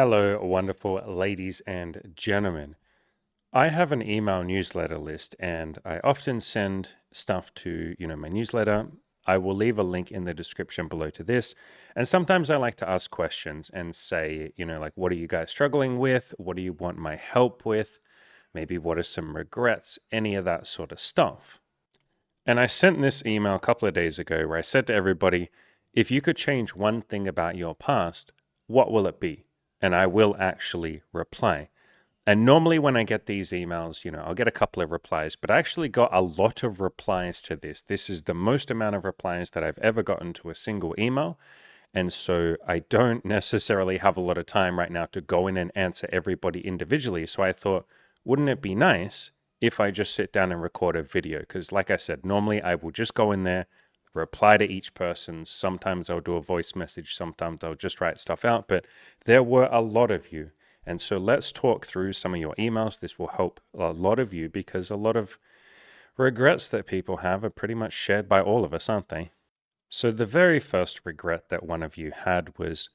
Hello, wonderful ladies and gentlemen. I have an email newsletter list and I often send stuff to, my newsletter. I will leave a link in the description below to this. And sometimes I like to ask questions and say, like, what are you guys struggling with? What do you want my help with? Maybe what are some regrets? Any of that sort of stuff. And I sent this email a couple of days ago where I said to everybody, if you could change one thing about your past, what will it be? And I will actually reply. And normally when I get these emails, I'll get a couple of replies, but I actually got a lot of replies to this. This is the most amount of replies that I've ever gotten to a single email. And so I don't necessarily have a lot of time right now to go in and answer everybody individually. So I thought, wouldn't it be nice if I just sit down and record a video? Because like I said, normally I will just go in there, reply to each person. Sometimes I'll do a voice message. Sometimes I'll just write stuff out. But there were a lot of you. And so let's talk through some of your emails. This will help a lot of you because a lot of regrets that people have are pretty much shared by all of us, aren't they? So the very first regret that one of you had was,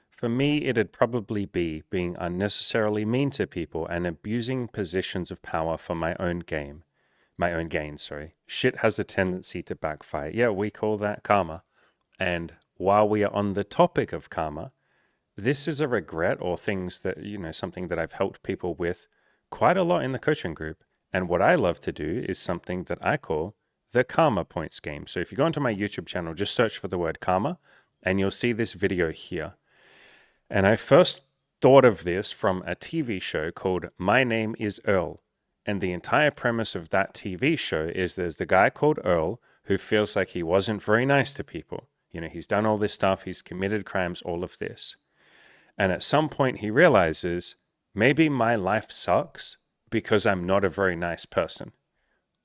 for me, it'd probably be being unnecessarily mean to people and abusing positions of power for my own gain, sorry. Shit has a tendency to backfire. Yeah, we call that karma. And while we are on the topic of karma, this is a regret or things that, something that I've helped people with quite a lot in the coaching group. And what I love to do is something that I call the karma points game. So if you go onto my YouTube channel, just search for the word karma and you'll see this video here. And I first thought of this from a TV show called My Name is Earl. And the entire premise of that TV show is there's the guy called Earl who feels like he wasn't very nice to people. He's done all this stuff, he's committed crimes, all of this. And at some point, he realizes maybe my life sucks because I'm not a very nice person.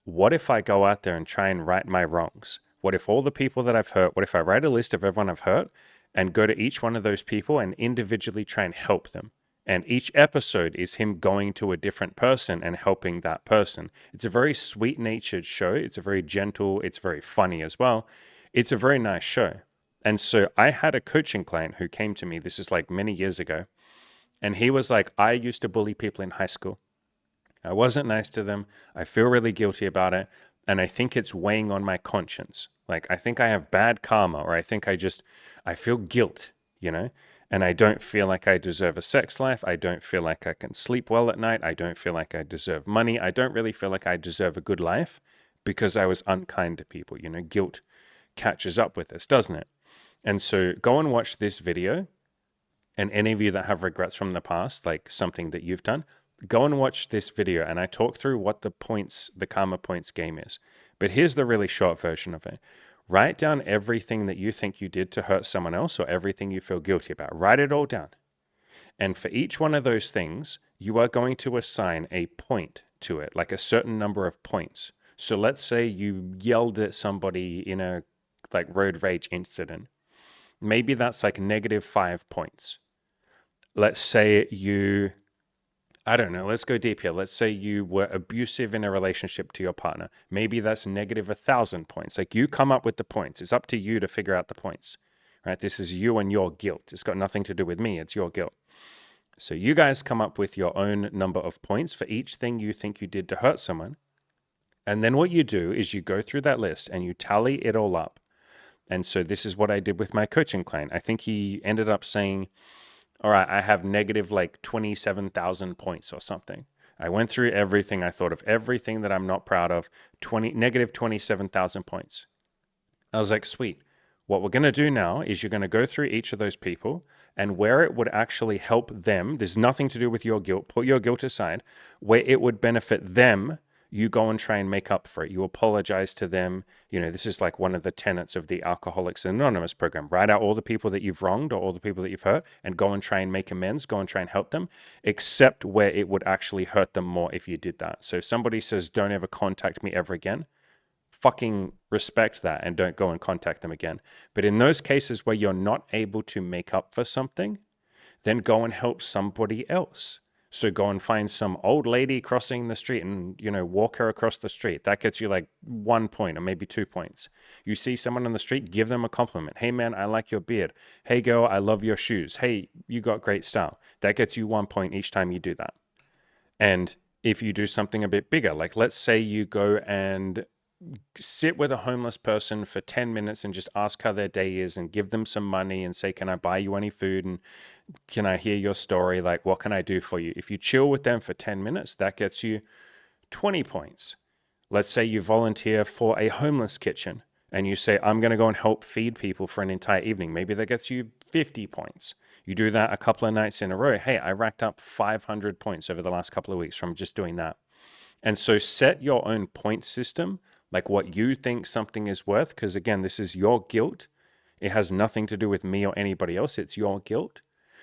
What if I go out there and try and right my wrongs? What if all the people that I've hurt, what if I write a list of everyone I've hurt and go to each one of those people and individually try and help them? And each episode is him going to a different person and helping that person. It's a very sweet natured show. It's a very gentle, it's very funny as well. It's a very nice show. And so I had a coaching client who came to me, this is like many years ago, and he was like, I used to bully people in high school. I wasn't nice to them. I feel really guilty about it. And I think it's weighing on my conscience. Like, I think I have bad karma, or I think I feel guilt, and I don't feel like I deserve a sex life. I don't feel like I can sleep well at night. I don't feel like I deserve money. I don't really feel like I deserve a good life because I was unkind to people. Guilt catches up with us, doesn't it? And so go and watch this video. And any of you that have regrets from the past, like something that you've done, go and watch this video. And I talk through what the karma points game is. But here's the really short version of it. Write down everything that you think you did to hurt someone else or everything you feel guilty about. Write it all down. And for each one of those things, you are going to assign a point to it, like a certain number of points. So let's say you yelled at somebody in a road rage incident. Maybe that's like -5 points. Let's say I don't know, let's go deep here. Let's say you were abusive in a relationship to your partner. Maybe that's -1,000 points. Like, you come up with the points. It's up to you to figure out the points, right? This is you and your guilt. It's got nothing to do with me. It's your guilt. So you guys come up with your own number of points for each thing you think you did to hurt someone. And then what you do is you go through that list and you tally it all up. And so this is what I did with my coaching client. I think he ended up saying, all right, I have negative 27,000 points or something. I went through everything. I thought of everything that I'm not proud of, negative 27,000 points. I was like, sweet. What we're going to do now is you're going to go through each of those people, and where it would actually help them, there's nothing to do with your guilt, put your guilt aside, where it would benefit them, you go and try and make up for it. You apologize to them. This is like one of the tenets of the Alcoholics Anonymous program. Write out all the people that you've wronged or all the people that you've hurt and go and try and make amends, go and try and help them, except where it would actually hurt them more if you did that. So if somebody says, don't ever contact me ever again, fucking respect that and don't go and contact them again. But in those cases where you're not able to make up for something, then go and help somebody else. So go and find some old lady crossing the street and, walk her across the street. That gets you like 1 point or maybe 2 points. You see someone on the street, give them a compliment. Hey, man, I like your beard. Hey, girl, I love your shoes. Hey, you got great style. That gets you 1 point each time you do that. And if you do something a bit bigger, like let's say you go and sit with a homeless person for 10 minutes and just ask how their day is and give them some money and say, can I buy you any food? And can I hear your story? Like, what can I do for you? If you chill with them for 10 minutes, that gets you 20 points. Let's say you volunteer for a homeless kitchen and you say, I'm going to go and help feed people for an entire evening. Maybe that gets you 50 points. You do that a couple of nights in a row. Hey, I racked up 500 points over the last couple of weeks from just doing that. And so set your own point system, like what you think something is worth, because again, this is your guilt. It has nothing to do with me or anybody else. It's your guilt.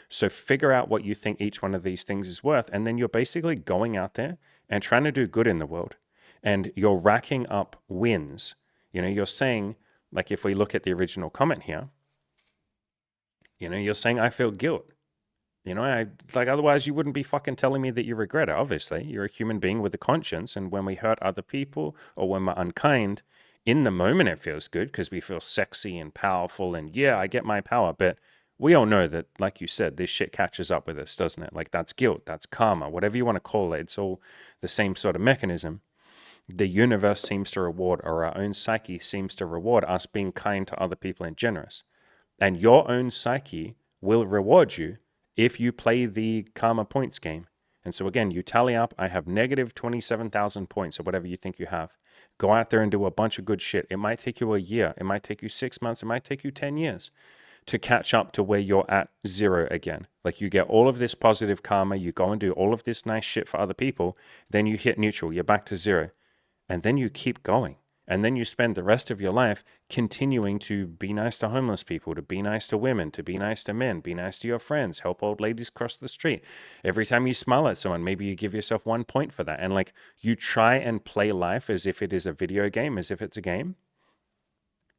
So figure out what you think each one of these things is worth. And then you're basically going out there and trying to do good in the world. And you're racking up wins. You're saying, like if we look at the original comment here, you're saying, I feel guilt. Otherwise you wouldn't be fucking telling me that you regret it. Obviously, you're a human being with a conscience. And when we hurt other people or when we're unkind, in the moment it feels good because we feel sexy and powerful. And yeah, I get my power. But we all know that, like you said, this shit catches up with us, doesn't it? Like that's guilt, that's karma, whatever you want to call it. It's all the same sort of mechanism. The universe seems to reward, or our own psyche seems to reward us being kind to other people and generous. And your own psyche will reward you if you play the karma points game. And so again, you tally up, I have negative 27,000 points or whatever you think you have. Go out there and do a bunch of good shit. It might take you a year. It might take you 6 months. It might take you 10 years to catch up to where you're at zero again. Like you get all of this positive karma, you go and do all of this nice shit for other people, then you hit neutral, you're back to zero. And then you keep going. And then you spend the rest of your life continuing to be nice to homeless people, to be nice to women, to be nice to men, be nice to your friends, help old ladies cross the street. Every time you smile at someone, maybe you give yourself 1 point for that. And like you try and play life as if it is a video game, as if it's a game.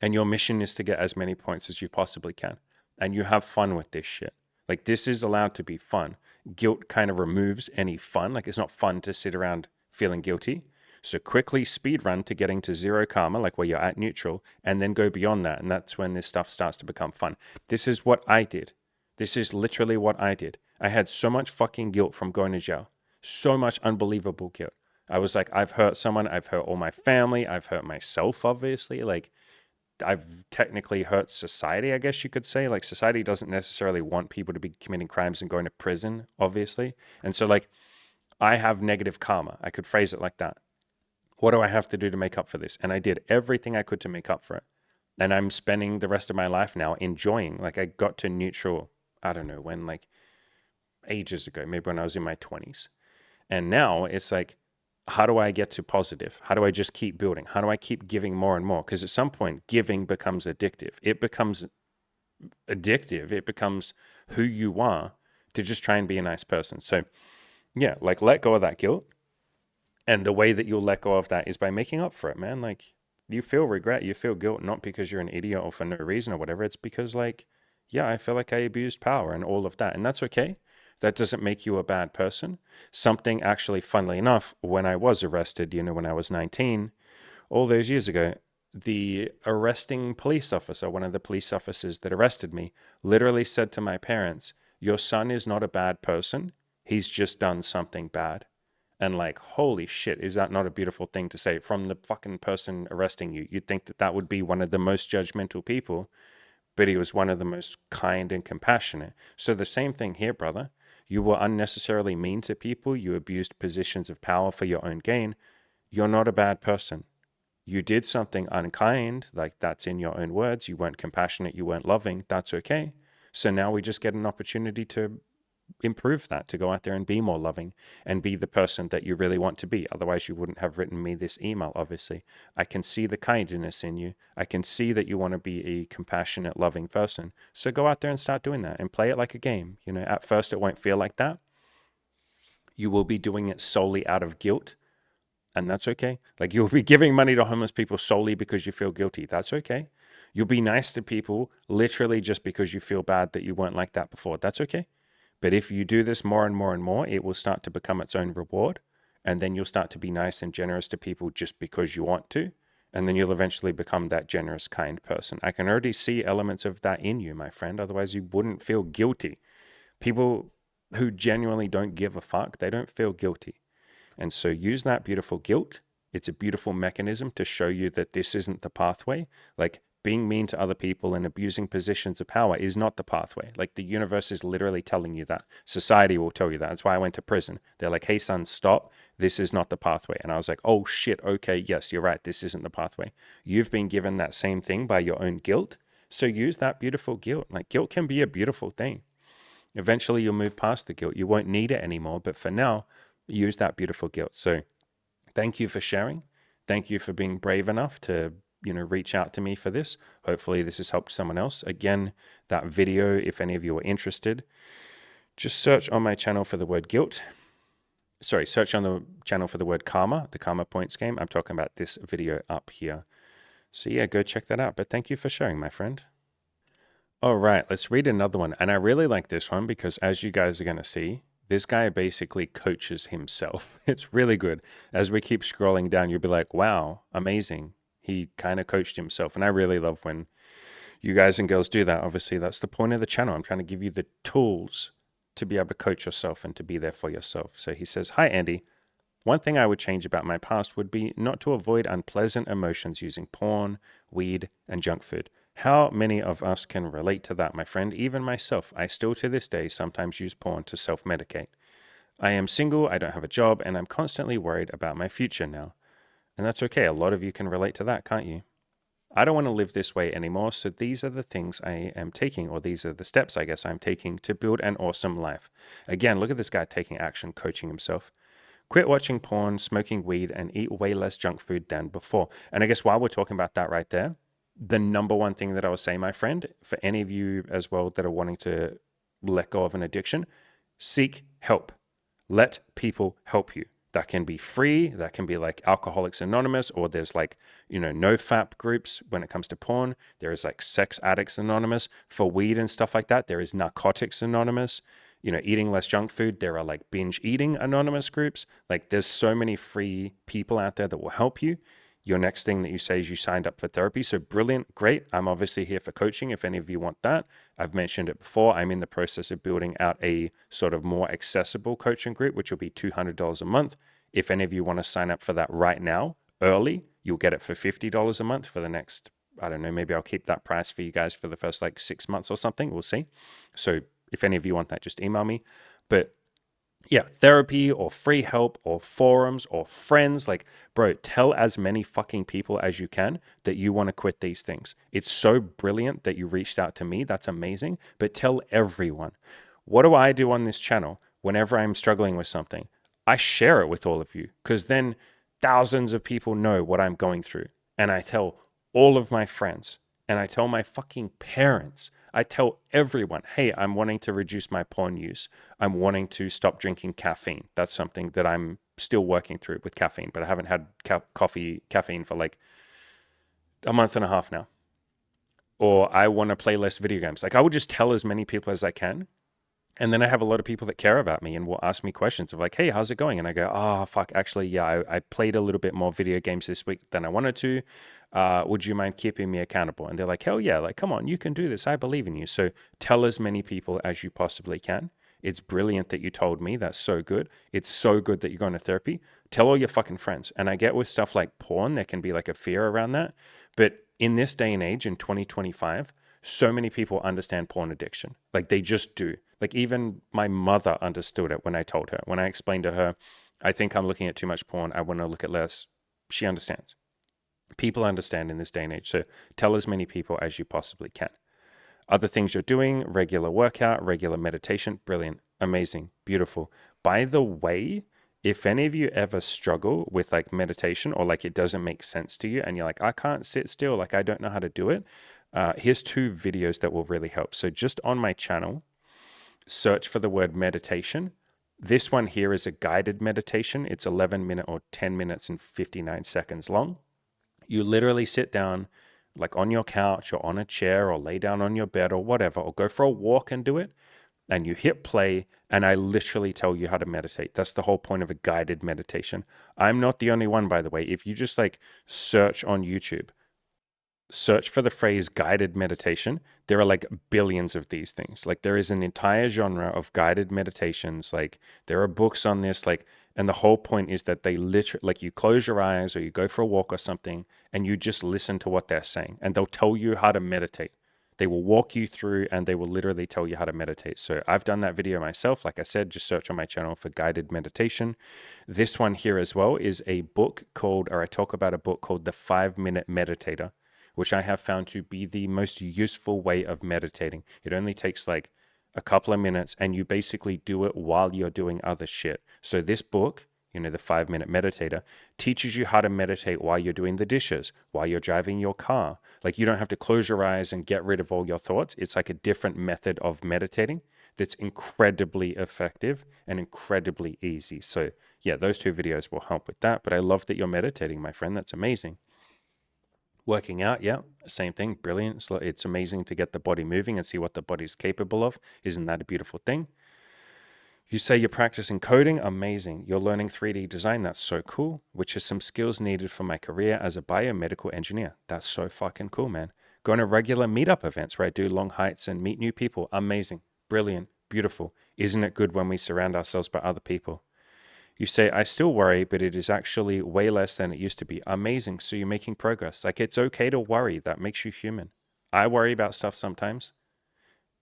And your mission is to get as many points as you possibly can. And you have fun with this shit. Like this is allowed to be fun. Guilt kind of removes any fun. Like it's not fun to sit around feeling guilty. So quickly speed run to getting to zero karma, like where you're at neutral, and then go beyond that. And that's when this stuff starts to become fun. This is what I did. This is literally what I did. I had so much fucking guilt from going to jail. So much unbelievable guilt. I was like, I've hurt someone. I've hurt all my family. I've hurt myself, obviously. Like I've technically hurt society, I guess you could say. Like society doesn't necessarily want people to be committing crimes and going to prison, obviously. And so like I have negative karma. I could phrase it like that. What do I have to do to make up for this? And I did everything I could to make up for it. And I'm spending the rest of my life now enjoying. Like I got to neutral, I don't know when, like ages ago, maybe when I was in my 20s. And now it's like, how do I get to positive? How do I just keep building? How do I keep giving more and more? Because at some point, giving becomes addictive. It becomes addictive. It becomes who you are to just try and be a nice person. So yeah, like let go of that guilt. And the way that you'll let go of that is by making up for it, man. Like you feel regret, you feel guilt, not because you're an idiot or for no reason or whatever. It's because like, yeah, I feel like I abused power and all of that. And that's okay. That doesn't make you a bad person. Something actually, funnily enough, when I was arrested, when I was 19, all those years ago, the arresting police officer, one of the police officers that arrested me, literally said to my parents, your son is not a bad person. He's just done something bad. And like, holy shit, is that not a beautiful thing to say from the fucking person arresting you? You'd think that that would be one of the most judgmental people, but he was one of the most kind and compassionate. So the same thing here, brother. You were unnecessarily mean to people. You abused positions of power for your own gain. You're not a bad person. You did something unkind, like that's in your own words. You weren't compassionate. You weren't loving. That's okay. So now we just get an opportunity to improve that, to go out there and be more loving and be the person that you really want to be. Otherwise, you wouldn't have written me this email, obviously. I can see the kindness in you. I can see that you want to be a compassionate, loving person. So go out there and start doing that and play it like a game. At first it won't feel like that. You will be doing it solely out of guilt, and that's okay. Like you'll be giving money to homeless people solely because you feel guilty. That's okay. You'll be nice to people literally just because you feel bad that you weren't like that before. That's okay. But if you do this more and more and more, it will start to become its own reward. And then you'll start to be nice and generous to people just because you want to. And then you'll eventually become that generous, kind person. I can already see elements of that in you, my friend. Otherwise, you wouldn't feel guilty. People who genuinely don't give a fuck, they don't feel guilty. And so use that beautiful guilt. It's a beautiful mechanism to show you that this isn't the pathway. Like being mean to other people and abusing positions of power is not the pathway. Like the universe is literally telling you that. Society will tell you that. That's why I went to prison. They're like, hey, son, stop. This is not the pathway. And I was like, oh, shit. Okay, yes, you're right. This isn't the pathway. You've been given that same thing by your own guilt. So use that beautiful guilt. Like guilt can be a beautiful thing. Eventually, you'll move past the guilt. You won't need it anymore. But for now, use that beautiful guilt. So thank you for sharing. Thank you for being brave enough to, reach out to me for this. Hopefully this has helped someone else. Again, that video, if any of you are interested, just search on my channel for the word guilt. Sorry, search on the channel for the word karma, the Karma Points game. I'm talking about this video up here. So yeah, go check that out. But thank you for sharing, my friend. All right, let's read another one. And I really like this one because as you guys are going to see, this guy basically coaches himself. It's really good. As we keep scrolling down, you'll be like, wow, amazing. He kind of coached himself. And I really love when you guys and girls do that. Obviously, that's the point of the channel. I'm trying to give you the tools to be able to coach yourself and to be there for yourself. So he says, hi, Andy. One thing I would change about my past would be not to avoid unpleasant emotions using porn, weed, and junk food. How many of us can relate to that, my friend? Even myself, I still to this day sometimes use porn to self-medicate. I am single, I don't have a job, and I'm constantly worried about my future now. And that's okay, a lot of you can relate to that, can't you? I don't want to live this way anymore, so these are the things I am taking, or these are the steps I guess I'm taking to build an awesome life. Again, look at this guy taking action, coaching himself. Quit watching porn, smoking weed, and eat way less junk food than before. And I guess while we're talking about that right there, the number one thing that I would say, my friend, for any of you as well that are wanting to let go of an addiction, seek help. Let people help you. That can be free. That can be like Alcoholics Anonymous, or there's like, no FAP groups when it comes to porn. There is like Sex Addicts Anonymous. For weed and stuff like that, there is Narcotics Anonymous. Eating less junk food, there are like binge eating anonymous groups. Like there's so many free people out there that will help you. Your next thing that you say is you signed up for therapy. So brilliant, great. I'm obviously here for coaching if any of you want that. I've mentioned it before. I'm in the process of building out a sort of more accessible coaching group, which will be $200 a month. If any of you want to sign up for that right now, early, you'll get it for $50 a month for the next, I don't know, maybe I'll keep that price for you guys for the first like 6 months or something. We'll see. So if any of you want that, just email me. But yeah, therapy or free help or forums or friends, like, bro, tell as many fucking people as you can that you want to quit these things. It's so brilliant that you reached out to me. That's amazing. But tell everyone. What do I do on this channel whenever I'm struggling with something? I share it with all of you because then thousands of people know what I'm going through. And I tell all of my friends and I tell my fucking parents. I tell everyone, hey, I'm wanting to reduce my porn use. I'm wanting to stop drinking caffeine. That's something that I'm still working through with caffeine, but I haven't had caffeine for like a month and a half now. Or I want to play less video games. Like I would just tell as many people as I can. And then I have a lot of people that care about me and will ask me questions of like, hey, how's it going? And I go, oh, fuck, actually, yeah, I played a little bit more video games this week than I wanted to. Would you mind keeping me accountable? And they're like, hell yeah, like, come on, you can do this. I believe in you. So tell as many people as you possibly can. It's brilliant that you told me. That's so good. It's so good that you're going to therapy. Tell all your fucking friends. And I get with stuff like porn, there can be like a fear around that. But in this day and age, in 2025, so many people understand porn addiction. Like they just do. Like even my mother understood it when I told her. When I explained to her, I think I'm looking at too much porn. I want to look at less. She understands. People understand in this day and age. So tell as many people as you possibly can. Other things you're doing, regular workout, regular meditation, brilliant, amazing, beautiful. By the way, if any of you ever struggle with like meditation or like it doesn't make sense to you and you're like, I can't sit still, like I don't know how to do it, here's 2 videos that will really help. So just on my channel, search for the word meditation. This one here is a guided meditation. It's 11 minutes or 10 minutes and 59 seconds long. You literally sit down like on your couch or on a chair or lay down on your bed or whatever, or go for a walk and do it. and you hit play, and I literally tell you how to meditate. That's the whole point of a guided meditation. I'm not the only one, by the way. If you just like search on YouTube, search for the phrase guided meditation, there are like billions of these things. Like there is an entire genre of guided meditations. Like there are books on this, like, and the whole point is that they literally, like, you close your eyes or you go for a walk or something and you just listen to what they're saying, and they'll tell you how to meditate. They will walk you through and they will literally tell you how to meditate. So I've done that video myself. Like I said, just search on my channel for guided meditation. This one here as well is a book called, or I talk about a book called The 5-Minute Meditator, which I have found to be the most useful way of meditating. It only takes like a couple of minutes and you basically do it while you're doing other shit. So this book, the 5-Minute Meditator, teaches you how to meditate while you're doing the dishes, while you're driving your car. Like you don't have to close your eyes and get rid of all your thoughts. It's like a different method of meditating that's incredibly effective and incredibly easy. So yeah, those 2 videos will help with that. But I love that you're meditating, my friend. That's amazing. Working out, yeah, same thing, brilliant. It's amazing to get the body moving and see what the body's capable of. Isn't that a beautiful thing? You say you're practicing coding, amazing. You're learning 3D design, that's so cool, which is some skills needed for my career as a biomedical engineer. That's so fucking cool, man. Going to regular meetup events where I do long hikes and meet new people, amazing, brilliant, beautiful. Isn't it good when we surround ourselves by other people? You say, I still worry, but it is actually way less than it used to be. Amazing. So you're making progress. Like, it's okay to worry. That makes you human. I worry about stuff sometimes.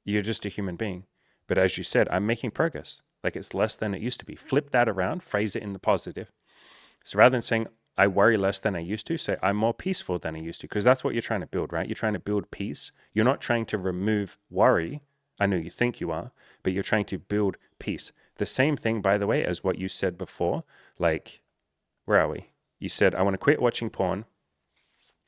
You're just a human being. But as you said, I'm making progress. Like, it's less than it used to be. Flip that around, phrase it in the positive. So rather than saying, I worry less than I used to, say, I'm more peaceful than I used to. Because that's what you're trying to build, right? You're trying to build peace. You're not trying to remove worry. I know you think you are, but you're trying to build peace. The same thing, by the way, as what you said before. Like, where are we? You said, I want to quit watching porn.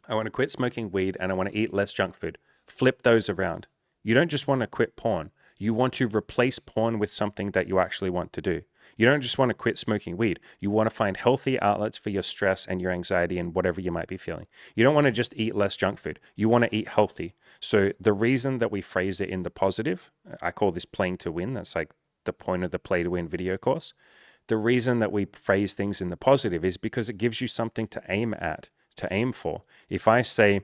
I want to quit smoking weed, and I want to eat less junk food. Flip those around. You don't just want to quit porn. You want to replace porn with something that you actually want to do. You don't just want to quit smoking weed. You want to find healthy outlets for your stress and your anxiety and whatever you might be feeling. You don't want to just eat less junk food. You want to eat healthy. So the reason that we phrase it in the positive, I call this playing to win. That's like the point of the Play to Win video course. The reason that we phrase things in the positive is because it gives you something to aim at, to aim for. If I say,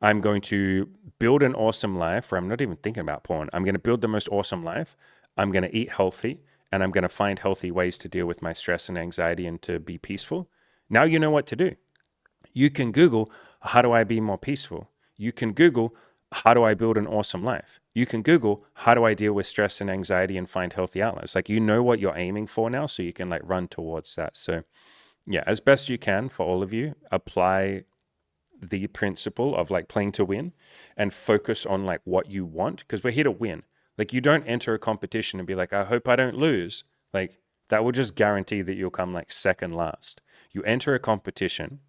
I'm going to build an awesome life, or I'm not even thinking about porn, I'm going to build the most awesome life, I'm going to eat healthy, and I'm going to find healthy ways to deal with my stress and anxiety and to be peaceful. Now you know what to do. You can Google, how do I be more peaceful? You can Google, how do I build an awesome life? You can Google, how do I deal with stress and anxiety and find healthy outlets? Like, you know what you're aiming for now, so you can like run towards that. So yeah, as best you can for all of you, apply the principle of like playing to win and focus on like what you want, because we're here to win. Like, you don't enter a competition and be like, I hope I don't lose. Like, that will just guarantee that you'll come like second last. You enter a competition,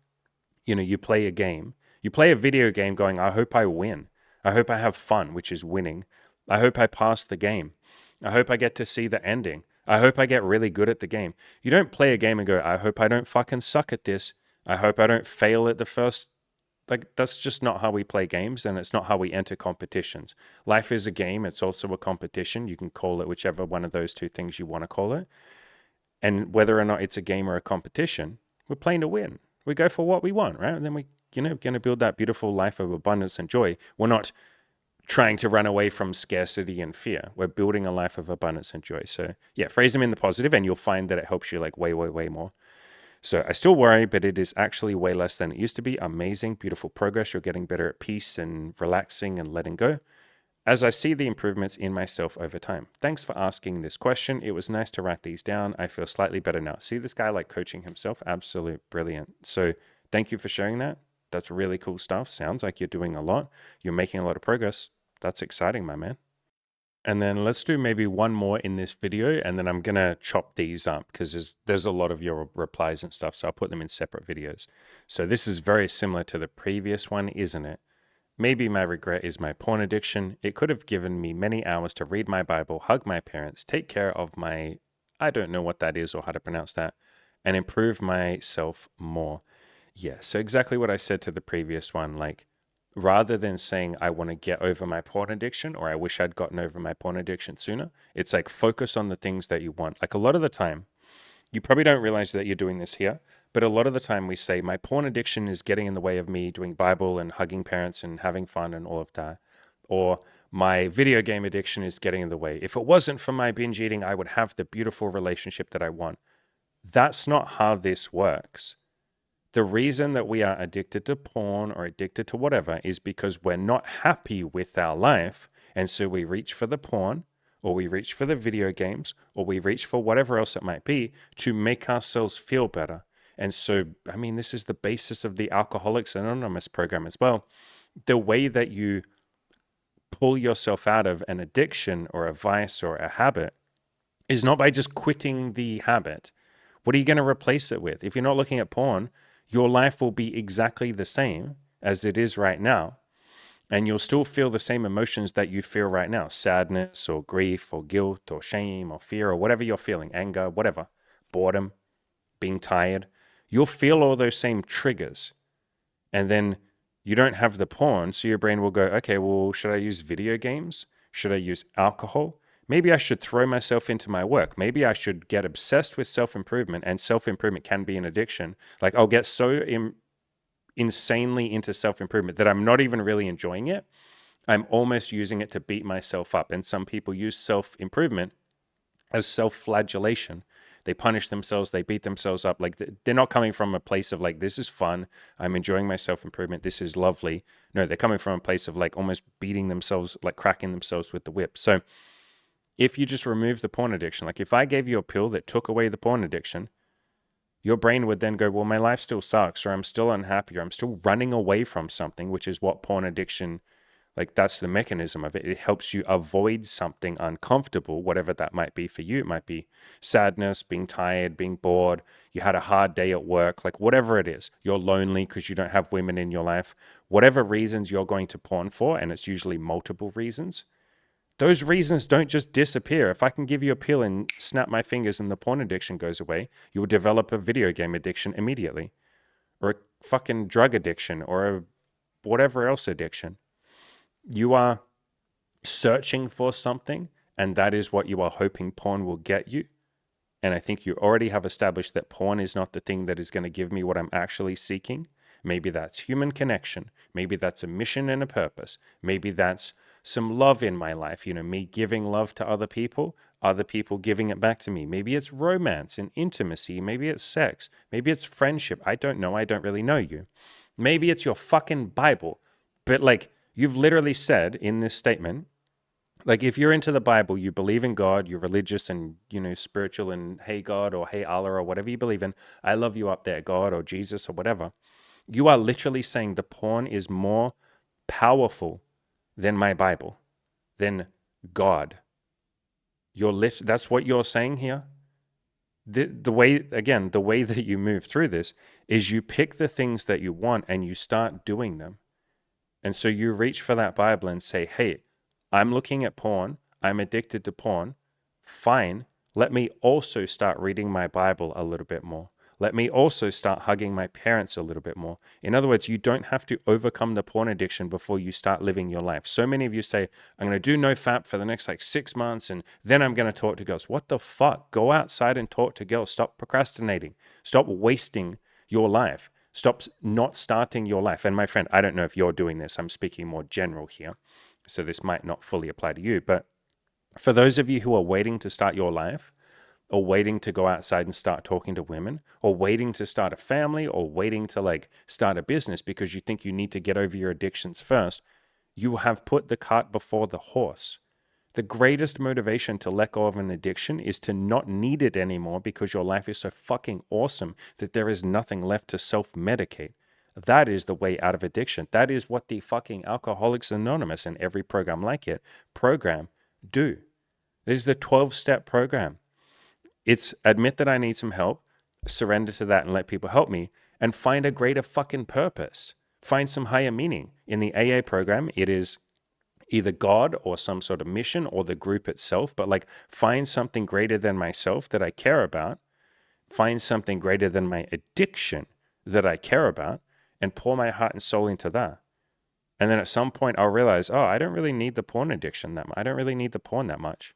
you play a game, you play a video game going, I hope I win. I hope I have fun, which is winning. I hope I pass the game. I hope I get to see the ending. I hope I get really good at the game. You don't play a game and go, I hope I don't fucking suck at this. I hope I don't fail at the first. Like, that's just not how we play games, and it's not how we enter competitions. Life is a game. It's also a competition. You can call it whichever one of those 2 things you want to call it. And whether or not it's a game or a competition, we're playing to win. We go for what we want, right? And then we, going to build that beautiful life of abundance and joy. We're not trying to run away from scarcity and fear. We're building a life of abundance and joy. So yeah, phrase them in the positive, and you'll find that it helps you like way, way, way more. So I still worry, but it is actually way less than it used to be. Amazing, beautiful progress. You're getting better at peace and relaxing and letting go, as I see the improvements in myself over time. Thanks for asking this question. It was nice to write these down. I feel slightly better now. See this guy like coaching himself? Absolute brilliant. So thank you for sharing that. That's really cool stuff. Sounds like you're doing a lot. You're making a lot of progress. That's exciting, my man. And then let's do maybe one more in this video, and then I'm going to chop these up because there's a lot of your replies and stuff, so I'll put them in separate videos. So this is very similar to the previous one, isn't it? Maybe my regret is my porn addiction. It could have given me many hours to read my Bible, hug my parents, take care of my, I don't know what that is or how to pronounce that, and improve myself more. Yeah, so exactly what I said to the previous one, like, rather than saying, I want to get over my porn addiction, or I wish I'd gotten over my porn addiction sooner. It's like, focus on the things that you want. Like, a lot of the time, you probably don't realize that you're doing this here, but a lot of the time we say, my porn addiction is getting in the way of me doing Bible and hugging parents and having fun and all of that. Or my video game addiction is getting in the way. If it wasn't for my binge eating, I would have the beautiful relationship that I want. That's not how this works. The reason that we are addicted to porn or addicted to whatever is because we're not happy with our life. And so we reach for the porn, or we reach for the video games, or we reach for whatever else it might be to make ourselves feel better. And so, I mean, this is the basis of the Alcoholics Anonymous program as well. The way that you pull yourself out of an addiction or a vice or a habit is not by just quitting the habit. What are you going to replace it with? If you're not looking at porn, your life will be exactly the same as it is right now. And you'll still feel the same emotions that you feel right now: sadness or grief or guilt or shame or fear or whatever you're feeling, anger, whatever, boredom, being tired. You'll feel all those same triggers. And then you don't have the porn, so your brain will go, okay, well, should I use video games? Should I use alcohol? Maybe I should throw myself into my work. Maybe I should get obsessed with self-improvement, and self-improvement can be an addiction. Like, I'll get so insanely into self-improvement that I'm not even really enjoying it. I'm almost using it to beat myself up. And some people use self-improvement as self-flagellation. They punish themselves, they beat themselves up. Like, they're not coming from a place of like, this is fun, I'm enjoying my self-improvement, this is lovely. No, they're coming from a place of like almost beating themselves, like cracking themselves with the whip. So if you just remove the porn addiction, like if I gave you a pill that took away the porn addiction, your brain would then go, well, my life still sucks, or I'm still unhappy, or I'm still running away from something, which is what porn addiction, like, that's the mechanism of it. It helps you avoid something uncomfortable, whatever that might be for you. It might be sadness, being tired, being bored, you had a hard day at work, like whatever it is. You're lonely because you don't have women in your life. Whatever reasons you're going to porn for, and it's usually multiple reasons, those reasons don't just disappear. If I can give you a pill and snap my fingers and the porn addiction goes away, you will develop a video game addiction immediately, or a fucking drug addiction, or a whatever else addiction. You are searching for something, and that is what you are hoping porn will get you. And I think you already have established that porn is not the thing that is going to give me what I'm actually seeking. Maybe that's human connection. Maybe that's a mission and a purpose. Maybe that's some love in my life, me giving love to other people giving it back to me. Maybe it's romance and intimacy. Maybe it's sex. Maybe it's friendship. I don't know. I don't really know you. Maybe it's your fucking Bible. But like, you've literally said in this statement, like, if you're into the Bible, you believe in God, you're religious and, spiritual, and hey God, or hey Allah, or whatever you believe in, I love you up there, God or Jesus or whatever. You are literally saying the porn is more powerful than my Bible, than God. That's what you're saying here. The way that you move through this is you pick the things that you want and you start doing them. And so you reach for that Bible and say, hey, I'm looking at porn. I'm addicted to porn. Fine. Let me also start reading my Bible a little bit more. Let me also start hugging my parents a little bit more. In other words, you don't have to overcome the porn addiction before you start living your life. So many of you say, I'm going to do NoFap for the next 6 months, and then I'm going to talk to girls. What the fuck? Go outside and talk to girls. Stop procrastinating. Stop wasting your life. Stop not starting your life. And my friend, I don't know if you're doing this. I'm speaking more general here, so this might not fully apply to you. But for those of you who are waiting to start your life, or waiting to go outside and start talking to women, or waiting to start a family, or waiting to start a business because you think you need to get over your addictions first, you have put the cart before the horse. The greatest motivation to let go of an addiction is to not need it anymore because your life is so fucking awesome that there is nothing left to self-medicate. That is the way out of addiction. That is what the fucking Alcoholics Anonymous and every program like it do. This is the 12-step program. It's admit that I need some help, surrender to that and let people help me, and find a greater fucking purpose. Find some higher meaning. In the AA program, it is either God or some sort of mission or the group itself, but find something greater than myself that I care about, find something greater than my addiction that I care about, and pour my heart and soul into that. And then at some point I'll realize, oh, I don't really need the porn addiction that much. I don't really need the porn that much.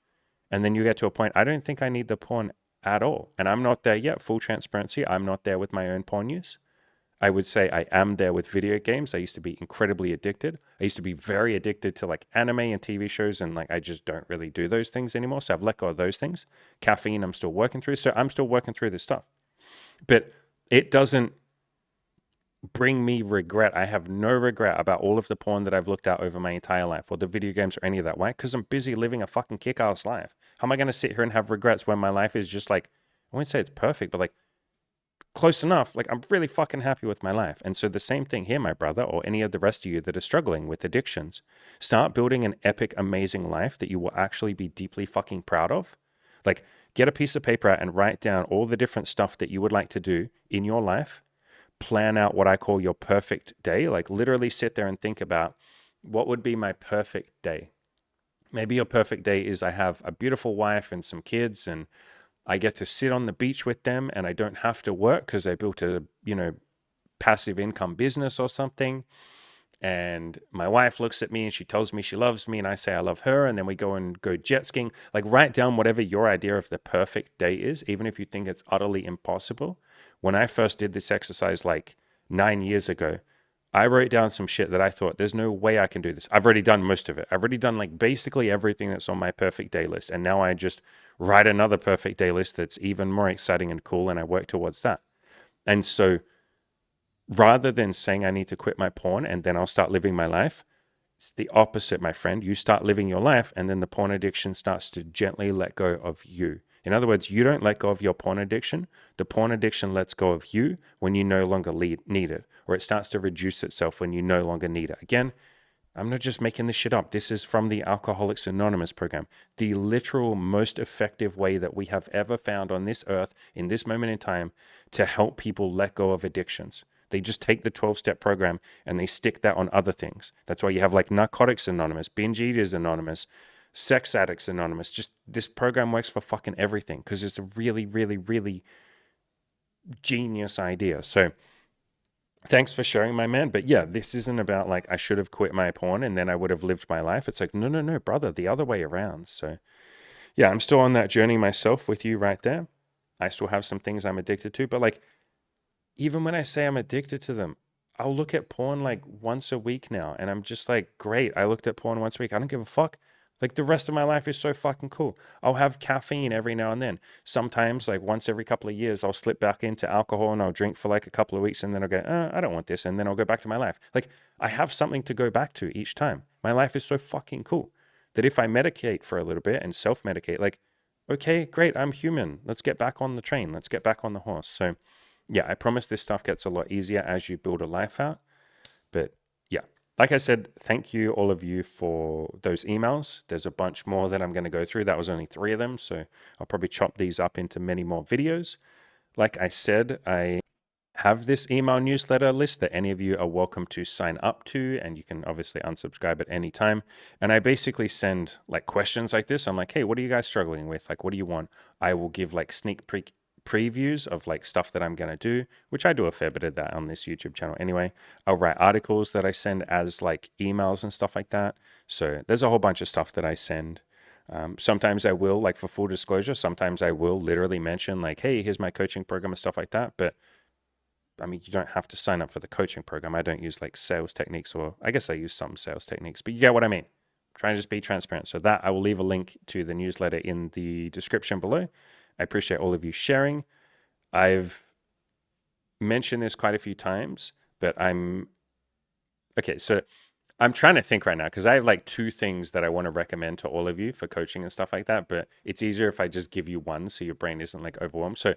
And then you get to a point, I don't think I need the porn at all. And I'm not there yet. Full transparency, I'm not there with my own porn use. I would say I am there with video games. I used to be incredibly addicted. I used to be very addicted to like anime and TV shows, and like I just don't really do those things anymore. So I've let go of those things. Caffeine, I'm still working through. So I'm still working through this stuff. But it doesn't bring me regret. I have no regret about all of the porn that I've looked at over my entire life, or the video games, or any of that. Why? Because I'm busy living a fucking kick-ass life. How am I going to sit here and have regrets when my life is just like, I won't say it's perfect, but like close enough. Like I'm really fucking happy with my life. And so the same thing here, my brother, or any of the rest of you that are struggling with addictions. Start building an epic, amazing life that you will actually be deeply fucking proud of. Like get a piece of paper out and write down all the different stuff that you would like to do in your life. Plan out what I call your perfect day. Like literally sit there and think about what would be my perfect day. Maybe your perfect day is I have a beautiful wife and some kids, and I get to sit on the beach with them, and I don't have to work because I built a, passive income business or something. And my wife looks at me and she tells me she loves me, and I say I love her, and then we go jet skiing. Like write down whatever your idea of the perfect day is, even if you think it's utterly impossible. When I first did this exercise like 9 years ago, I wrote down some shit that I thought there's no way I can do this. I've already done most of it. I've already done like basically everything that's on my perfect day list. And now I just write another perfect day list that's even more exciting and cool, and I work towards that. And so rather than saying I need to quit my porn and then I'll start living my life, it's the opposite, my friend. You start living your life, and then the porn addiction starts to gently let go of you. In other words, you don't let go of your porn addiction. The porn addiction lets go of you when you no longer need it, or it starts to reduce itself when you no longer need it. Again, I'm not just making this shit up. This is from the Alcoholics Anonymous program. The literal most effective way that we have ever found on this earth in this moment in time to help people let go of addictions. They just take the 12-step program and they stick that on other things. That's why you have like Narcotics Anonymous, Binge Eaters Anonymous, Sex Addicts Anonymous. Just this program works for fucking everything because it's a really, really, really genius idea. So thanks for sharing, my man. But yeah, this isn't about like I should have quit my porn and then I would have lived my life. It's like, no, brother, the other way around. So yeah, I'm still on that journey myself with you right there. I still have some things I'm addicted to, but like, even when I say I'm addicted to them, I'll look at porn like once a week now. And I'm just like, great, I looked at porn once a week. I don't give a fuck. Like the rest of my life is so fucking cool. I'll have caffeine every now and then. Sometimes, like once every couple of years, I'll slip back into alcohol and I'll drink for like a couple of weeks, and then I'll go, I don't want this. And then I'll go back to my life. Like I have something to go back to each time. My life is so fucking cool that if I medicate for a little bit and self-medicate, like, okay, great, I'm human. Let's get back on the train. Let's get back on the horse. So yeah, I promise this stuff gets a lot easier as you build a life out. But yeah, like I said, thank you all of you for those emails. There's a bunch more that I'm going to go through. That was only 3 of them, so I'll probably chop these up into many more videos. Like I said, I have this email newsletter list that any of you are welcome to sign up to, and you can obviously unsubscribe at any time. And I basically send like questions like this. I'm like, hey, what are you guys struggling with? Like, what do you want? I will give like sneak previews of like stuff that I'm going to do, which I do a fair bit of that on this YouTube channel anyway. I'll write articles that I send as like emails and stuff like that. So there's a whole bunch of stuff that I send. Sometimes I will, like for full disclosure, sometimes I will literally mention like, hey, here's my coaching program and stuff like that. But I mean, you don't have to sign up for the coaching program. I don't use like sales techniques, or I guess I use some sales techniques, but you get what I mean. Trying to just be transparent. So that I will leave a link to the newsletter in the description below. I appreciate all of you sharing. I've mentioned this quite a few times, but so I'm trying to think right now because I have like 2 things that I want to recommend to all of you for coaching and stuff like that, but it's easier if I just give you one so your brain isn't like overwhelmed. So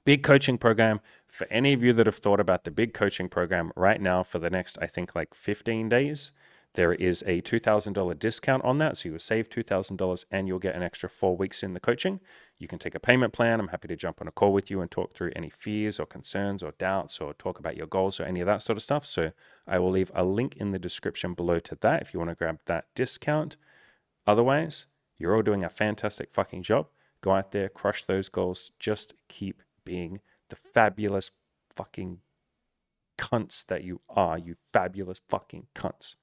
big coaching program, for any of you that have thought about the big coaching program right now for the next, I think like 15 days, there is a $2,000 discount on that. So you'll save $2,000 and you'll get an extra 4 weeks in the coaching. You can take a payment plan. I'm happy to jump on a call with you and talk through any fears or concerns or doubts, or talk about your goals or any of that sort of stuff. So I will leave a link in the description below to that if you want to grab that discount. Otherwise, you're all doing a fantastic fucking job. Go out there, crush those goals. Just keep being the fabulous fucking cunts that you are, you fabulous fucking cunts.